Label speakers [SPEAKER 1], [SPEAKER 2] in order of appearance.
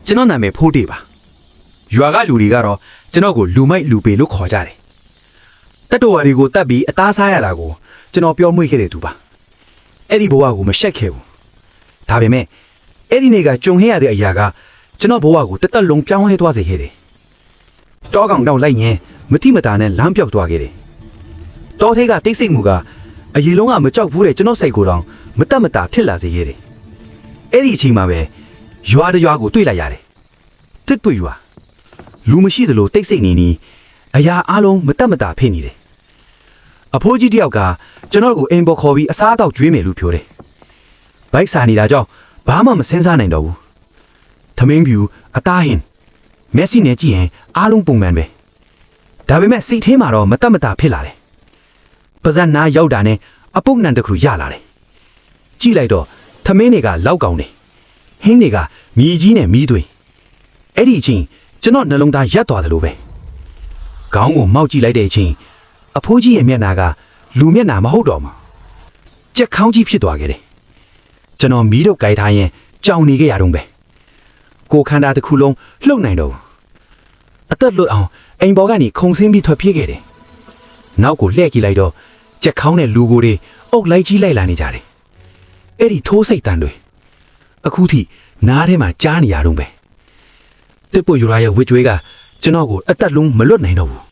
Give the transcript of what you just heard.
[SPEAKER 1] ကျွန်တော်နာမည်ဖိုးတေပါရွာကလူတွေကတော့ကျွန်တော်ကိုလူမိုက်လူပေလို့ခေါ်ကြတယ်တတ်တော်ရီကိုတတ်ပြီးအသားစားရတာကိုကျွန်တော်ပြောမွေ့ခဲ့တဲ့သူပါအဲ့ဒီဘဝကိုမရှက်ခဲ့ဘူးဒါပေမဲ့အဲ့ဒီနေ့ကကြုံခဲ့ရတဲ့အရာကကျွန်တော်ဘဝကိုတသက်လုံးပြောင်းလဲသွားစေခဲ့တယ်တောကောင်တောင်လိုက်ရင်မတိမတာနဲ့လမ်းပြောက်သွားခဲ့တယ်တောထဲကတိတ်ဆိတ်မှုကအရေလုံးကမကြောက်ဘူးတဲ့ကျွန်တော်စိတ်ကိုတောင်မတက်မတာထစ်လာစေခဲ့တယ်အဲ့ဒီအချိန်မှာပဲရွာတရွာကိုတွေ့လိုက်ရတယ်တစ်ပွေရွာလူမရှိသလိုတိတ်ဆိတ်နေနေအရာအလုံးမတက်မတာဖြစ်နေတယ်အဖိုးကြီးတယောက်ကကျွန်တော်ကိုအိမ်ပေါ်ခေါ်ပြီးအစားအသောက်ကျွေးမယ်လို့ပြောတယ်ဘိုက်စာနေတာကြောင့်ဘာမှမစင်စားနိုင်တော့ဘူးသမင်းပြူအသားဟင်းမက်ဆီနဲ့ကြည့်ရင်အားလုံးပုံမှန်ပဲဒါပေမဲ့စိတ်ထဲမှာတော့မတက်မတာဖြစ်လာတယ်ပါဇက်နာရောက်တာနဲ့အပုတ်နံတစ်ခုရလာတယ်ကြည့်လိုက်တော့သမင်းတွေကလောက်ကောင်းတယ်ဟင်းတွေကမြည်ကြီးနဲ့မီးသွေးအဲ့ဒီအချိန်ကျွန်တော်နှလုံးသားရက်သွားတယ်လို့ပဲခေါင်းကိုမောက်ကြည့်လိုက်တဲ့အချိန်အဖိုးကြီးရဲ့မျက်နှာကလူမျက်နှာမဟုတ်တော့ဘူးကြက်ခေါင်းကြီးဖြစ်သွားခဲ့တယ်ကျွန်တော်မီးတို့ကြိုက်ထားရင်ကြောင်နေခဲ့ရတော့ပဲကိုခန္ဓာတစ်ခုလုံးလှုပ်နိုင်တော့ဘူးအသက်လွတ်အောင်အိမ်ပေါ်ကနေခုံဆင်းပြီးထွက်ပြေးခဲ့တယ်နောက်ကိုလှည့်ကြည့်လိုက်တော့ကြက်ခေါင်းနဲ့လူကိုယ်တွေအုပ်လိုက်ကြီးလိုက်လာနေကြတယ်အဲ့ဒီထိုးစိတ်တန်တွေအခုထိနားထဲမှာကြားနေရတော့ပဲတစ်ပွေယူရရဲ့ဝစ်ကြွေးကကျွန်တော်ကိုအသက်လုံးမလွတ်နိုင်တော့ဘူး